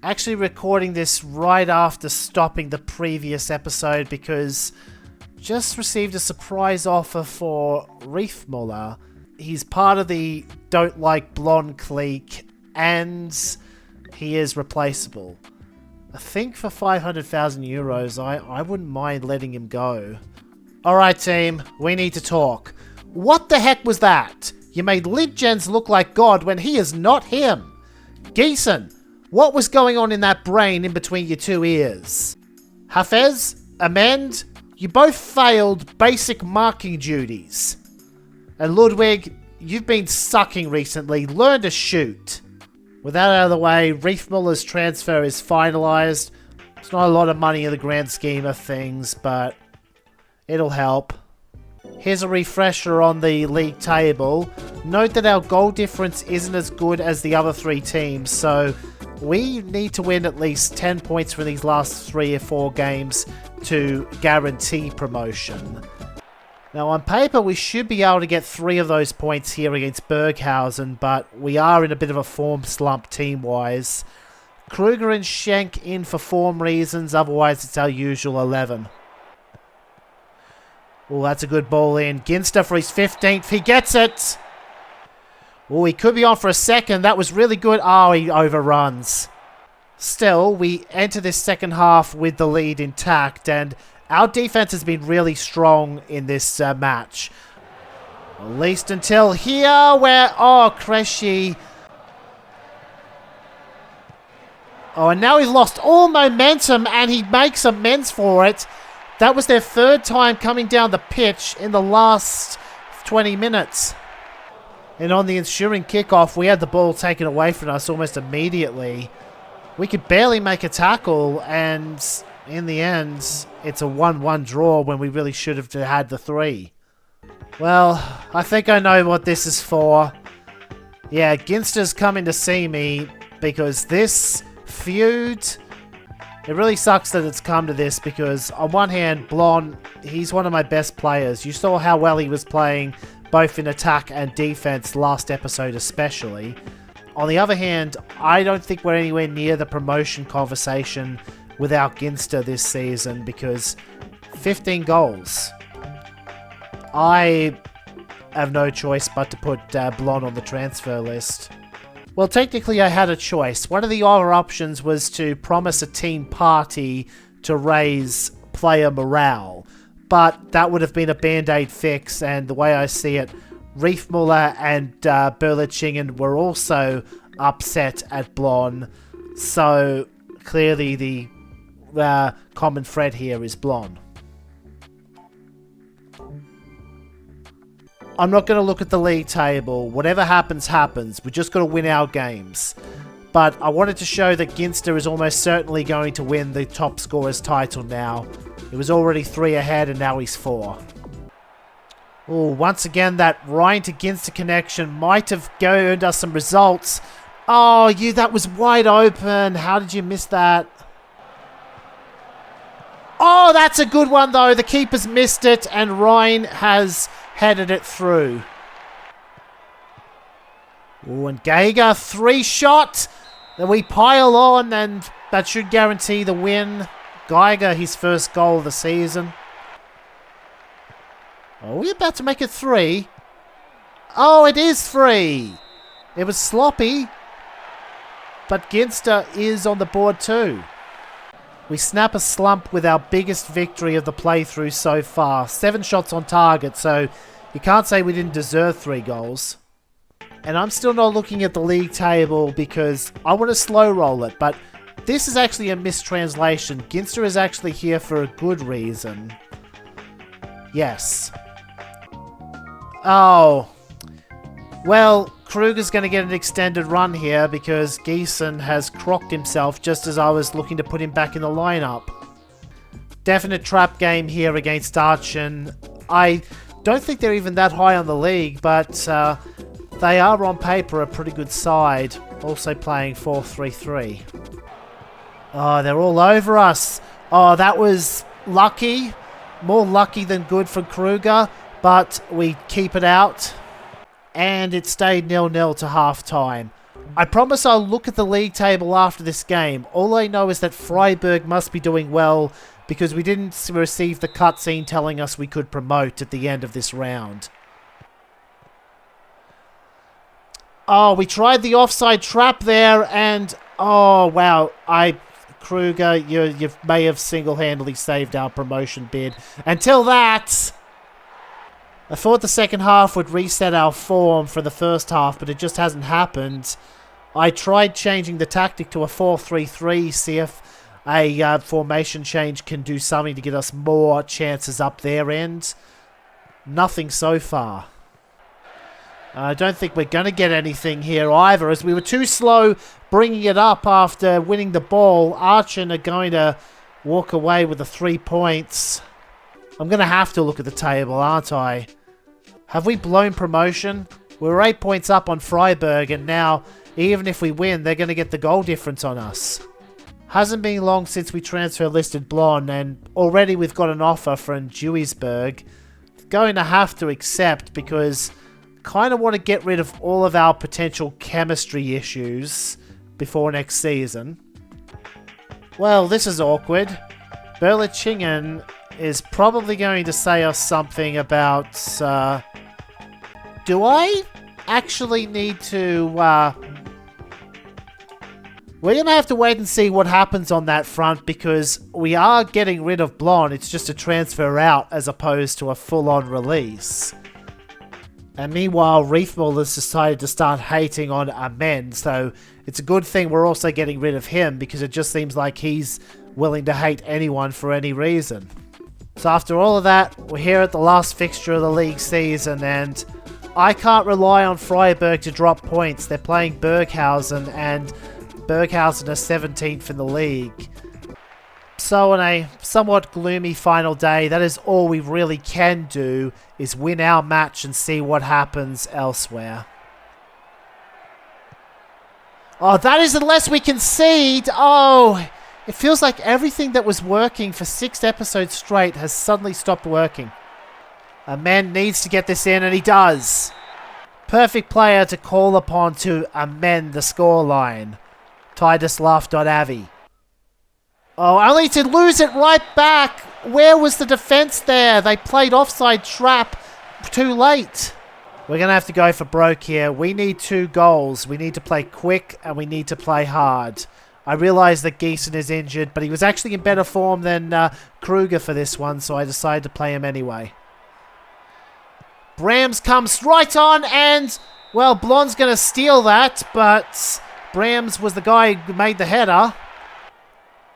Actually recording this right after stopping the previous episode because just received a surprise offer for Riefmuller. He's part of the Don't Like Blonde clique and he is replaceable. I think for 500,000 euros, I wouldn't mind letting him go. Alright team, we need to talk. What the heck was that? You made Lidjens look like God when he is not him. Gießen, what was going on in that brain in between your two ears? Hafez, Amend, you both failed basic marking duties. And Ludwig, you've been sucking recently. Learn to shoot. With that out of the way, Riefmuller's transfer is finalised. It's not a lot of money in the grand scheme of things, but it'll help. Here's a refresher on the league table. Note that our goal difference isn't as good as the other three teams, so we need to win at least 10 points from these last 3 or 4 games to guarantee promotion. Now on paper we should be able to get 3 of those points here against Berghausen, but we are in a bit of a form slump team-wise. Kruger and Schenk in for form reasons, otherwise it's our usual 11. Oh, that's a good ball in. Ginster for his 15th, he gets it! Oh, he could be on for a second. That was really good. Oh, he overruns. Still, we enter this second half with the lead intact, and our defense has been really strong in this match. At least until here, where... Oh, Kreshy. Oh, and now he's lost all momentum, and he makes amends for it. That was their 3rd time coming down the pitch in the last 20 minutes. And on the ensuing kickoff, we had the ball taken away from us almost immediately. We could barely make a tackle, and in the end, it's a 1-1 draw when we really should have had the 3. Well, I think I know what this is for. Yeah, Ginster's coming to see me because this feud... It really sucks that it's come to this because, on one hand, Blon, he's one of my best players. You saw how well he was playing both in attack and defense last episode especially. On the other hand, I don't think we're anywhere near the promotion conversation without Ginster this season because 15 goals. I have no choice but to put Blon on the transfer list. Well, technically I had a choice. One of the other options was to promise a team party to raise player morale. But that would have been a band-aid fix, and the way I see it, Riefmuller and Berlichingen were also upset at Blon. So, clearly the common thread here is Blon. I'm not going to look at the league table. Whatever happens, happens. We just got to win our games. But I wanted to show that Ginster is almost certainly going to win the top scorers title now. It was already 3 ahead and now he's 4. Oh, once again, that Ryan to Ginster connection might have earned us some results. Oh, that was wide open. How did you miss that? Oh, that's a good one though. The keeper's missed it and Ryan has headed it through. Oh, and Geiger, 3-shot. Then we pile on and that should guarantee the win. Geiger, his first goal of the season. Are we about to make it 3? Oh, it is 3. It was sloppy. But Ginster is on the board too. We snap a slump with our biggest victory of the playthrough so far. 7 shots on target, so you can't say we didn't deserve 3 goals. And I'm still not looking at the league table because I want to slow roll it, but this is actually a mistranslation. Ginster is actually here for a good reason. Yes. Oh. Well, Kruger's going to get an extended run here because Gießen has crocked himself just as I was looking to put him back in the lineup. Definite trap game here against Aachen. I don't think they're even that high on the league, but they are on paper a pretty good side. Also playing 4-3-3. Oh, they're all over us. Oh, that was lucky. More lucky than good for Kruger, but we keep it out. And it stayed 0-0 to half-time. I promise I'll look at the league table after this game. All I know is that Freiburg must be doing well because we didn't receive the cutscene telling us we could promote at the end of this round. Oh, we tried the offside trap there and... Oh, wow. Kruger, you may have single-handedly saved our promotion bid. Until that... I thought the second half would reset our form for the first half, but it just hasn't happened. I tried changing the tactic to a 4-3-3, see if a formation change can do something to get us more chances up their end. Nothing so far. I don't think we're going to get anything here either, as we were too slow bringing it up after winning the ball. Aachen are going to walk away with the 3 points. I'm going to have to look at the table, aren't I? Have we blown promotion? We're 8 points up on Freiburg, and now, even if we win, they're going to get the goal difference on us. Hasn't been long since we transfer listed Blonde, and already we've got an offer from Duisburg. Going to have to accept because kind of want to get rid of all of our potential chemistry issues before next season. Well, this is awkward. Berlichingen is probably going to say us something about... do I actually need to... We're going to have to wait and see what happens on that front because we are getting rid of Blonde. It's just a transfer out as opposed to a full-on release. And meanwhile, Riefmuller's decided to start hating on Amen, so it's a good thing we're also getting rid of him because it just seems like he's willing to hate anyone for any reason. So after all of that, we're here at the last fixture of the league season, and I can't rely on Freiburg to drop points. They're playing Berghausen, and Berghausen are 17th in the league. So on a somewhat gloomy final day, that is all we really can do, is win our match and see what happens elsewhere. Oh, that is unless we concede. Oh, it feels like everything that was working for 6 episodes straight has suddenly stopped working. A man needs to get this in, and he does. Perfect player to call upon to amend the scoreline. Tiduslav.avi. Oh, only to lose it right back. Where was the defense there? They played offside trap too late. We're going to have to go for broke here. We need 2 goals. We need to play quick and we need to play hard. I realise that Giesen is injured, but he was actually in better form than Kruger for this one, so I decided to play him anyway. Brams comes right on and, well, Blonde's going to steal that, but Brams was the guy who made the header.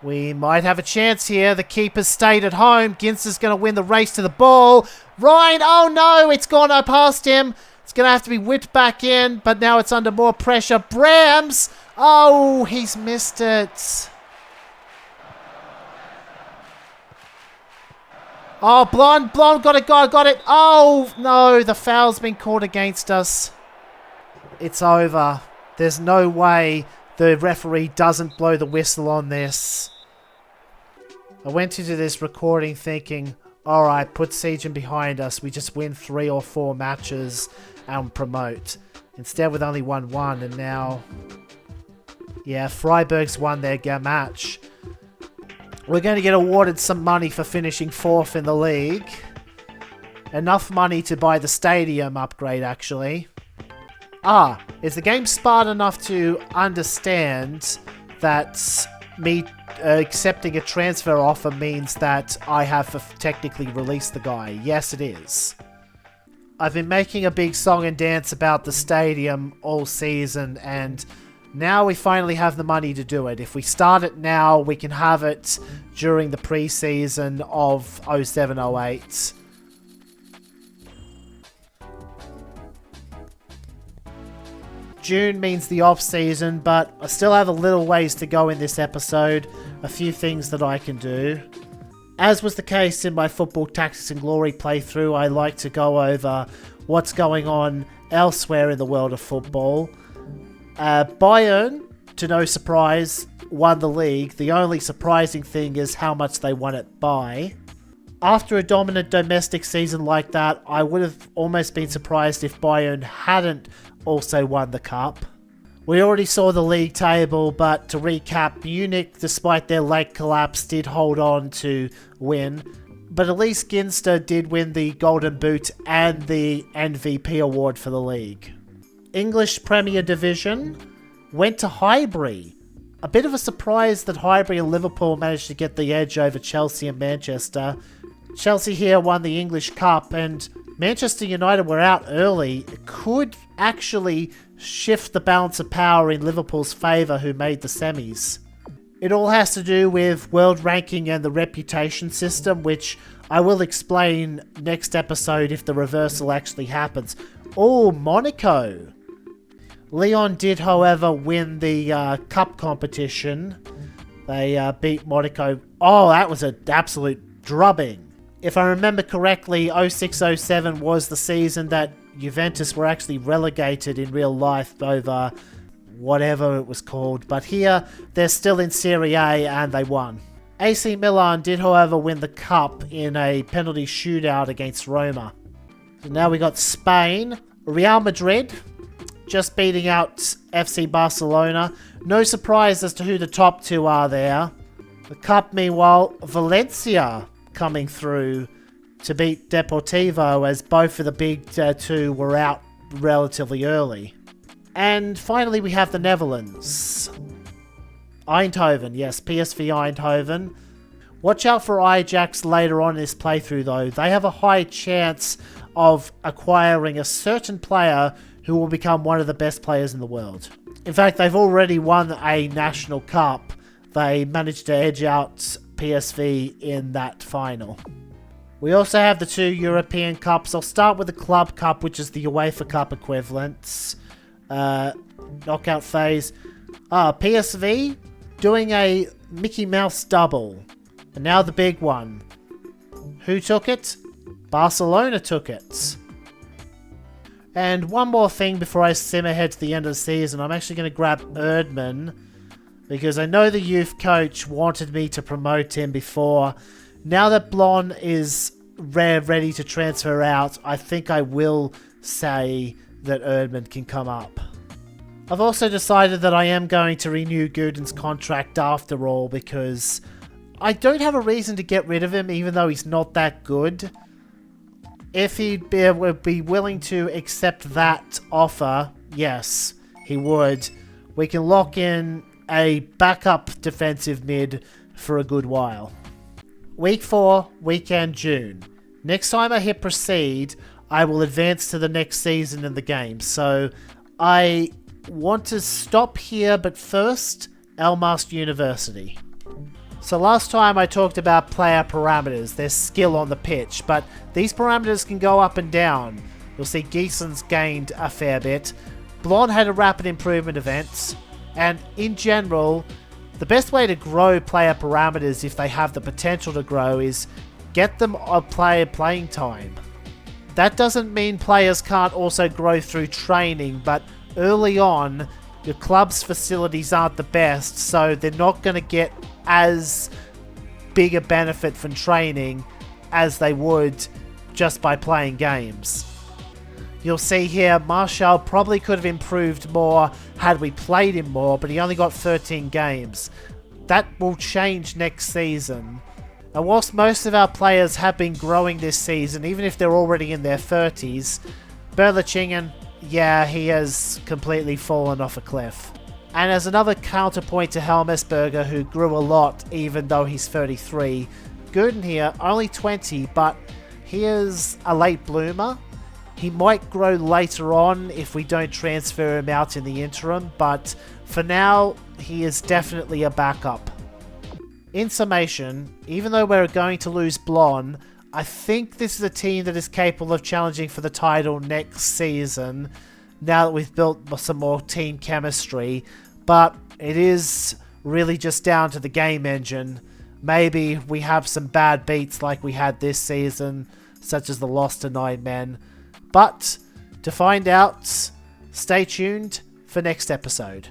We might have a chance here. The keeper stayed at home. Ginster's going to win the race to the ball. Ryan, oh no, it's gone past him. It's going to have to be whipped back in, but now it's under more pressure. Brams, oh, he's missed it. Oh, Blonde got it. Oh, no, the foul's been called against us. It's over. There's no way the referee doesn't blow the whistle on this. I went into this recording thinking, alright, put Siegen behind us. We just win 3 or 4 matches and promote. Instead, with only 1-1, and now... Yeah, Freiburg's won their match. We're going to get awarded some money for finishing 4th in the league. Enough money to buy the stadium upgrade, actually. Is the game smart enough to understand that me accepting a transfer offer means that I have technically released the guy? Yes, it is. I've been making a big song and dance about the stadium all season, and now we finally have the money to do it. If we start it now, we can have it during the pre-season of 07-08. June means the off-season, but I still have a little ways to go in this episode. A few things that I can do. As was the case in my Football Tactics and Glory playthrough, I like to go over what's going on elsewhere in the world of football. Bayern, to no surprise, won the league. The only surprising thing is how much they won it by. After a dominant domestic season like that, I would have almost been surprised if Bayern hadn't also won the cup. We already saw the league table, but to recap, Munich, despite their late collapse, did hold on to win. But at least Ginster did win the Golden Boot and the MVP award for the league. English Premier Division went to Highbury. A bit of a surprise that Highbury and Liverpool managed to get the edge over Chelsea and Manchester. Chelsea here won the English Cup, and Manchester United were out early. It could actually shift the balance of power in Liverpool's favour, who made the semis. It all has to do with world ranking and the reputation system, which I will explain next episode if the reversal actually happens. Oh, Monaco! Lyon did, however, win the cup competition. They beat Monaco. Oh, that was an absolute drubbing. If I remember correctly, 06-07 was the season that Juventus were actually relegated in real life over whatever it was called. But here, they're still in Serie A and they won. AC Milan did, however, win the cup in a penalty shootout against Roma. So now we got Spain. Real Madrid just beating out FC Barcelona. No surprise as to who the top two are there. The cup, meanwhile, Valencia coming through to beat Deportivo, as both of the big two were out relatively early. And finally we have the Netherlands. Eindhoven, yes, PSV Eindhoven. Watch out for Ajax later on in this playthrough though. They have a high chance of acquiring a certain player who will become one of the best players in the world. In fact, they've already won a national cup. They managed to edge out PSV in that final. We also have the two European Cups. I'll start with the Club Cup, which is the UEFA Cup equivalent. Knockout phase. PSV doing a Mickey Mouse double. And now the big one. Who took it? Barcelona took it. And one more thing before I sim ahead to the end of the season. I'm actually going to grab Erdmann, because I know the youth coach wanted me to promote him before. Now that Blon is ready to transfer out, I think I will say that Erdmann can come up. I've also decided that I am going to renew Gooden's contract after all, because I don't have a reason to get rid of him, even though he's not that good. If he'd be willing to accept that offer, yes, he would. We can lock in a backup defensive mid for a good while. Week 4, weekend June. Next time I hit proceed, I will advance to the next season in the game. So I want to stop here, but first, Elmhurst University. So last time I talked about player parameters, their skill on the pitch, but these parameters can go up and down. You'll see Gieson's gained a fair bit. Blon had a rapid improvement event, and in general, the best way to grow player parameters if they have the potential to grow is get them a player playing time. That doesn't mean players can't also grow through training, but early on, your club's facilities aren't the best, so they're not going to get as big a benefit from training as they would just by playing games. You'll see here, Marshall probably could have improved more had we played him more, but he only got 13 games. That will change next season. And whilst most of our players have been growing this season, even if they're already in their 30s, Berlichingen, yeah, he has completely fallen off a cliff. And as another counterpoint to Helmesberger, who grew a lot even though he's 33, Gooden here, only 20, but he is a late bloomer. He might grow later on if we don't transfer him out in the interim, but for now, he is definitely a backup. In summation, even though we're going to lose Blon, I think this is a team that is capable of challenging for the title next season, now that we've built some more team chemistry, but it is really just down to the game engine. Maybe we have some bad beats like we had this season, such as the loss to 9 men. But to find out, stay tuned for next episode.